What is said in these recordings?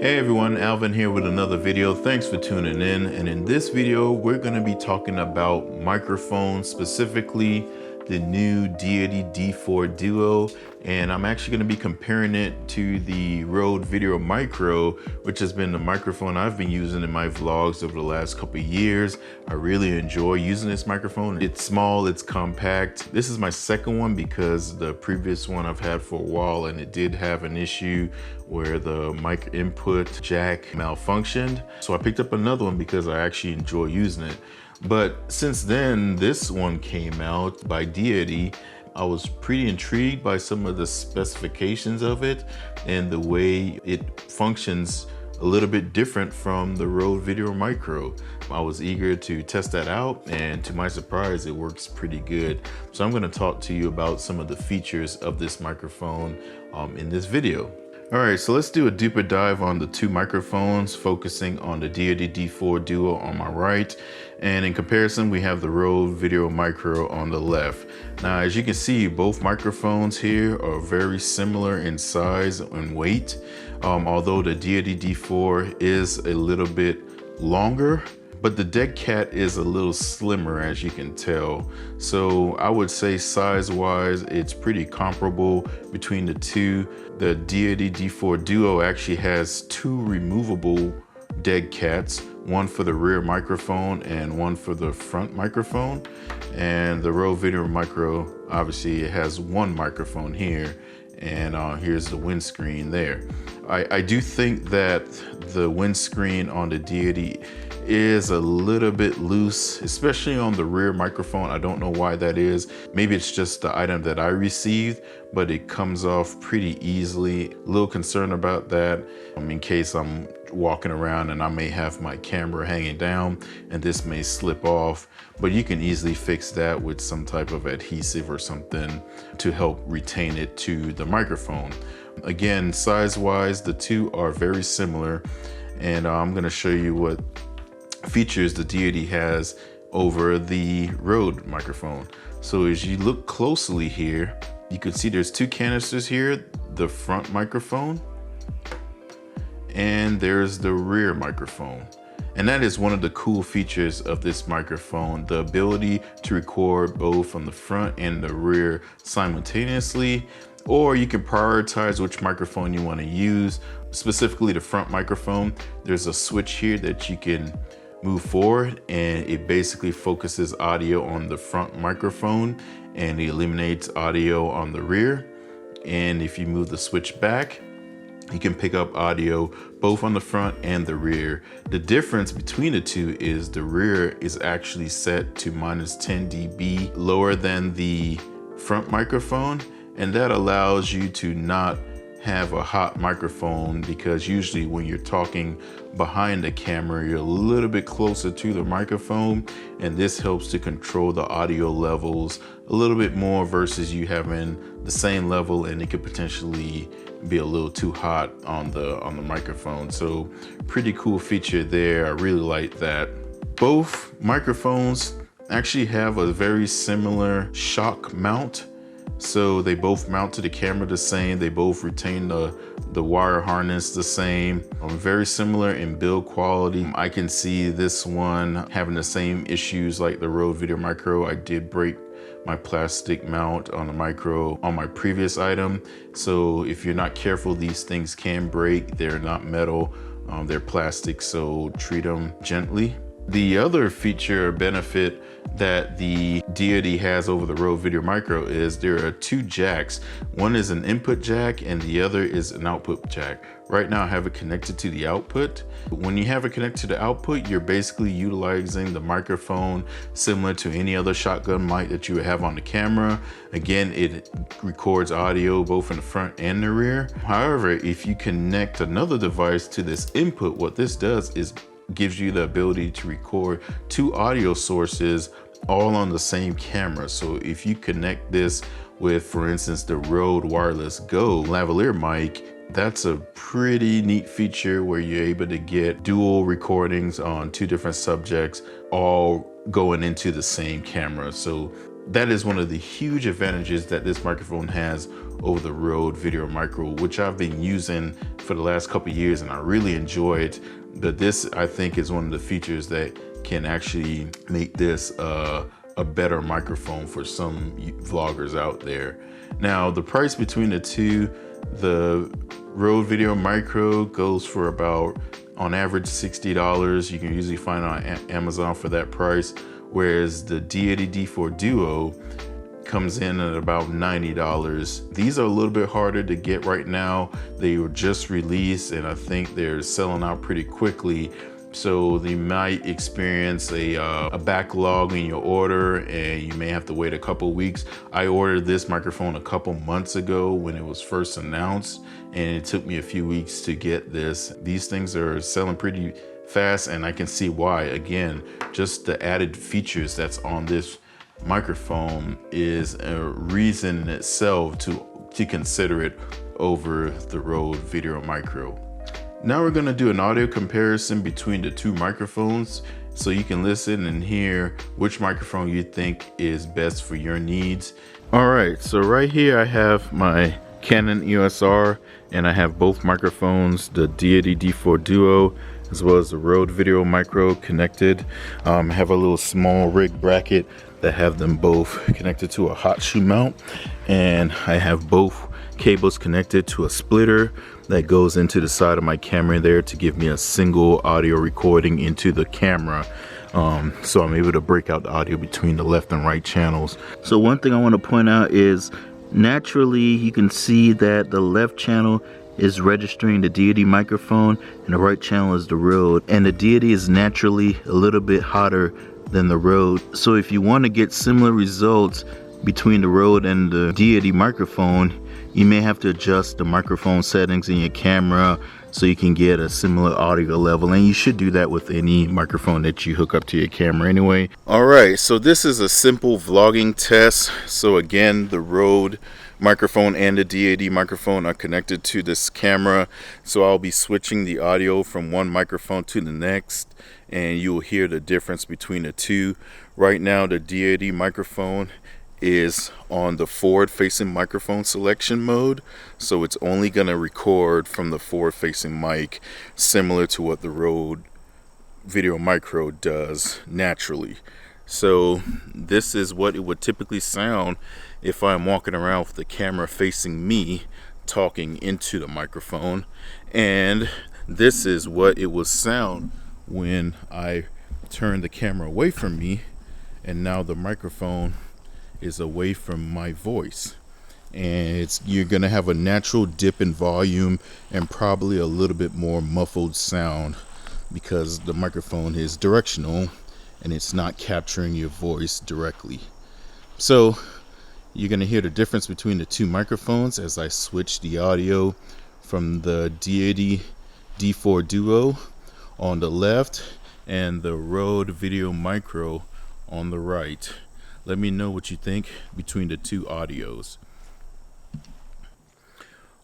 Hey everyone, Alvin here with another video. Thanks for tuning in. And in this video, we're going to be talking about microphones, specifically the new Deity D4 Duo. And I'm actually going to be comparing it to the RODE VideoMicro, which has been the microphone I've been using in my vlogs over the last couple of years. I really enjoy using this microphone. It's small, it's compact. This is my second one because the previous one I've had for a while and it did have an issue where the mic input jack malfunctioned. So I picked up another one because I actually enjoy using it. But since then, this one came out by Deity. I was pretty intrigued by some of the specifications of it and the way it functions a little bit different from the RODE VideoMicro. I was eager to test that out, and to my surprise, it works pretty good. So I'm going to talk to you about some of the features of this microphone in this video. All right, so let's do a deeper dive on the two microphones, focusing on the Deity D4 Duo on my right. And in comparison, we have the RODE VideoMicro on the left. Now, as you can see, both microphones here are very similar in size and weight. Although the Deity D4 is a little bit longer, but the dead cat is a little slimmer, as you can tell. So I would say size-wise, it's pretty comparable between the two. The Deity D4 Duo actually has two removable dead cats, one for the rear microphone and one for the front microphone. And the RODE VideoMicro, obviously it has one microphone here, and here's the windscreen there. I do think that the windscreen on the Deity is a little bit loose, especially on the rear microphone. I don't know why that is. Maybe it's just the item that I received, but it comes off pretty easily. A little concerned about that in case I'm walking around and I may have my camera hanging down and this may slip off, but you can easily fix that with some type of adhesive or something to help retain it to the microphone. Again, size-wise, the two are very similar, and I'm going to show you what features the Deity has over the RODE microphone. So as you look closely here, you can see there's two canisters here, the front microphone and there's the rear microphone. And that is one of the cool features of this microphone, the ability to record both from the front and the rear simultaneously, or you can prioritize which microphone you want to use. Specifically the front microphone, there's a switch here that you can move forward, and it basically focuses audio on the front microphone and it eliminates audio on the rear. And if you move the switch back, you can pick up audio both on the front and the rear. The difference between the two is the rear is actually set to -10 dB lower than the front microphone, and that allows you to not have a hot microphone, because usually when you're talking behind the camera, you're a little bit closer to the microphone, and this helps to control the audio levels a little bit more versus you having the same level and it could potentially be a little too hot on the microphone. So pretty cool feature there. I really like that. Both microphones actually have a very similar shock mount. So they both mount to the camera the same. They both retain the wire harness the same. Very similar in build quality. I can see this one having the same issues like the RODE VideoMicro. I did break my plastic mount on the micro on my previous item. So if you're not careful, these things can break. They're not metal, they're plastic, so treat them gently. The other feature or benefit that the Deity has over the RODE VideoMicro is there are two jacks. One is an input jack and the other is an output jack. Right now I have it connected to the output. When you have it connected to the output, you're basically utilizing the microphone similar to any other shotgun mic that you would have on the camera. Again, it records audio both in the front and the rear. However, if you connect another device to this input, what this does is gives you the ability to record two audio sources all on the same camera. So if you connect this with, for instance, the RODE Wireless Go lavalier mic, that's a pretty neat feature where you're able to get dual recordings on two different subjects all going into the same camera. So that is one of the huge advantages that this microphone has over the RODE VideoMicro, which I've been using for the last couple of years and I really enjoy it. But this, I think, is one of the features that can actually make this a better microphone for some vloggers out there. Now, the price between the two, the RODE VideoMicro goes for about, on average, $60. You can usually find it on Amazon for that price, whereas the Deity D4 Duo comes in at about $90. These are a little bit harder to get right now. They were just released and I think they're selling out pretty quickly. So you might experience a backlog in your order and you may have to wait a couple weeks. I ordered this microphone a couple months ago when it was first announced, and it took me a few weeks to get this. These things are selling pretty fast and I can see why. Again, just the added features that's on this microphone is a reason in itself to consider it over the RODE VideoMicro. Now we're going to do an audio comparison between the two microphones so you can listen and hear which microphone you think is best for your needs. All right, so right here I have my Canon EOS R and I have both microphones, the Deity D4 Duo as well as the RODE VideoMicro connected. I have a little small rig bracket that have them both connected to a hot shoe mount, and I have both cables connected to a splitter that goes into the side of my camera there to give me a single audio recording into the camera. So I'm able to break out the audio between the left and right channels. So one thing I want to point out is naturally you can see that the left channel is registering the Deity microphone and the right channel is the RODE, and the Deity is naturally a little bit hotter than the RODE. So if you want to get similar results between the RODE and the Deity microphone, you may have to adjust the microphone settings in your camera so you can get a similar audio level, and you should do that with any microphone that you hook up to your camera anyway. Alright, so this is a simple vlogging test. So again, the RODE microphone and the Deity microphone are connected to this camera, so I'll be switching the audio from one microphone to the next and you'll hear the difference between the two. Right now the Deity microphone is on the forward facing microphone selection mode, so it's only going to record from the forward facing mic, similar to what the RODE VideoMicro does naturally. So this is what it would typically sound if I'm walking around with the camera facing me talking into the microphone, and this is what it will sound when I turn the camera away from me and now the microphone is away from my voice, and you're gonna have a natural dip in volume and probably a little bit more muffled sound because the microphone is directional and it's not capturing your voice directly. So you're gonna hear the difference between the two microphones as I switch the audio from the Deity D4 Duo on the left and the RODE VideoMicro on the right. Let me know what you think between the two audios.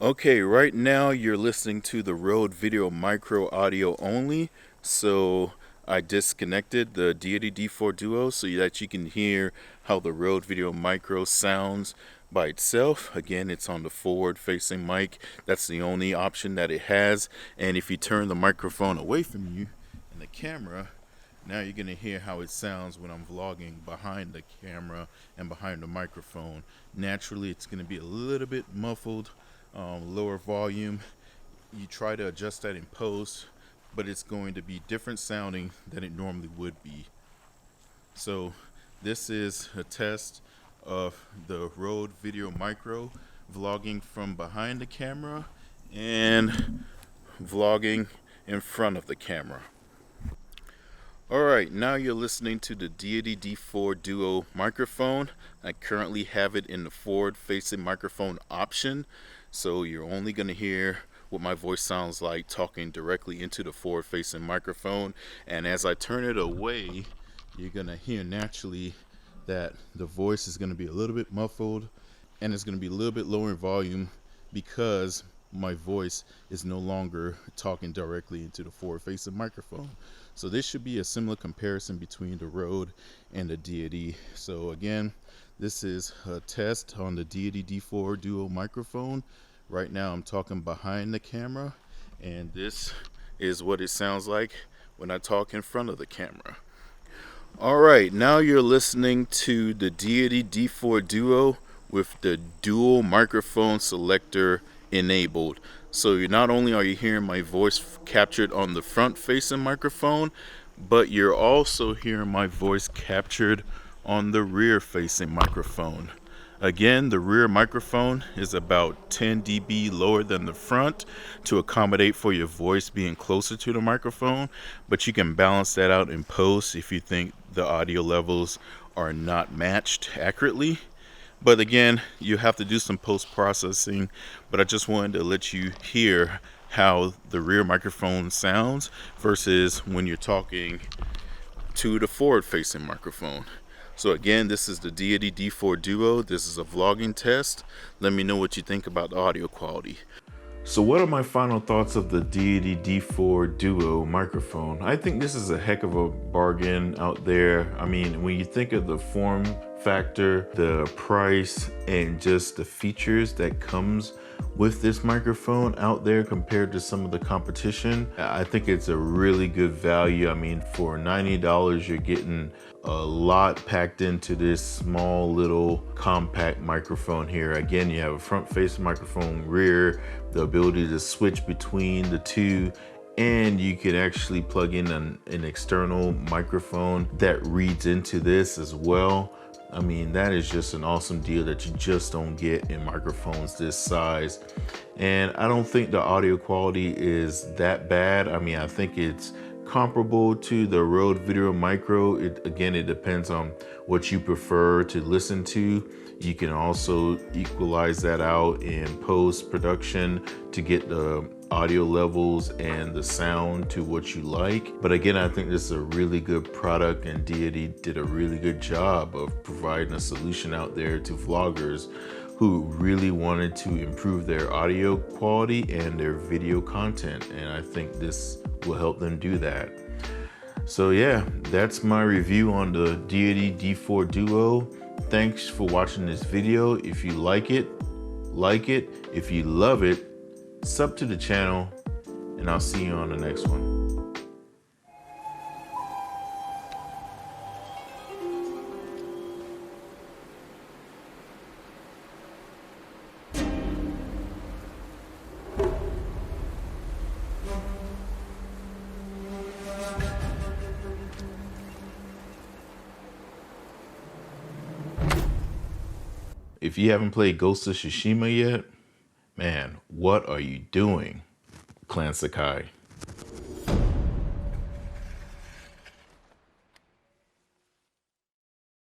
Okay, right now you're listening to the RODE VideoMicro audio only, so I disconnected the Deity D4 Duo so that you can hear how the RODE VideoMicro sounds by itself. Again, it's on the forward facing mic. That's the only option that it has, and if you turn the microphone away from you and the camera, now you're going to hear how it sounds when I'm vlogging behind the camera and behind the microphone. Naturally, it's going to be a little bit muffled, lower volume. You try to adjust that in post, but it's going to be different sounding than it normally would be. So this is a test of the RODE VideoMicro, vlogging from behind the camera and vlogging in front of the camera. Alright, now you're listening to the Deity D4 Duo microphone. I currently have it in the forward facing microphone option, so you're only going to hear what my voice sounds like talking directly into the forward facing microphone, and as I turn it away, you're going to hear naturally that the voice is going to be a little bit muffled and it's going to be a little bit lower in volume because my voice is no longer talking directly into the forward facing microphone. So this should be a similar comparison between the RODE and the Deity. So again, This is a test on the Deity D4 Duo microphone. Right now I'm talking behind the camera, and this is what it sounds like when I talk in front of the camera. Alright, now you're listening to the Deity D4 Duo with the dual microphone selector enabled. So not only are you hearing my voice captured on the front facing microphone, but you're also hearing my voice captured on the rear facing microphone. Again, the rear microphone is about 10 dB lower than the front to accommodate for your voice being closer to the microphone, but you can balance that out in post if you think the audio levels are not matched accurately. But again, you have to do some post processing, but I just wanted to let you hear how the rear microphone sounds versus when you're talking to the forward facing microphone. So again, this is the Deity D4 Duo. This is a vlogging test. Let me know what you think about the audio quality. So what are my final thoughts of the Deity D4 Duo microphone? I think this is a heck of a bargain out there. I mean, when you think of the form factor, the price, and just the features that comes with this microphone out there compared to some of the competition, I think it's a really good value. I mean, for $90, you're getting a lot packed into this small little compact microphone here. Again, you have a front facing microphone, rear, the ability to switch between the two, and you can actually plug in an external microphone that reads into this as well. I mean, that is just an awesome deal that you just don't get in microphones this size. And I don't think the audio quality is that bad. I mean, I think it's comparable to the RODE VideoMicro. Again, it depends on what you prefer to listen to. You can also equalize that out in post-production to get the audio levels and the sound to what you like. But again, I think this is a really good product, and Deity did a really good job of providing a solution out there to vloggers who really wanted to improve their audio quality and their video content. And I think this will help them do that. So yeah, that's my review on the Deity D4 Duo. Thanks for watching this video. If you like it, like it. If you love it, sub to the channel, and I'll see you on the next one. If you haven't played Ghost of Tsushima yet, man, what are you doing, Clan Sakai?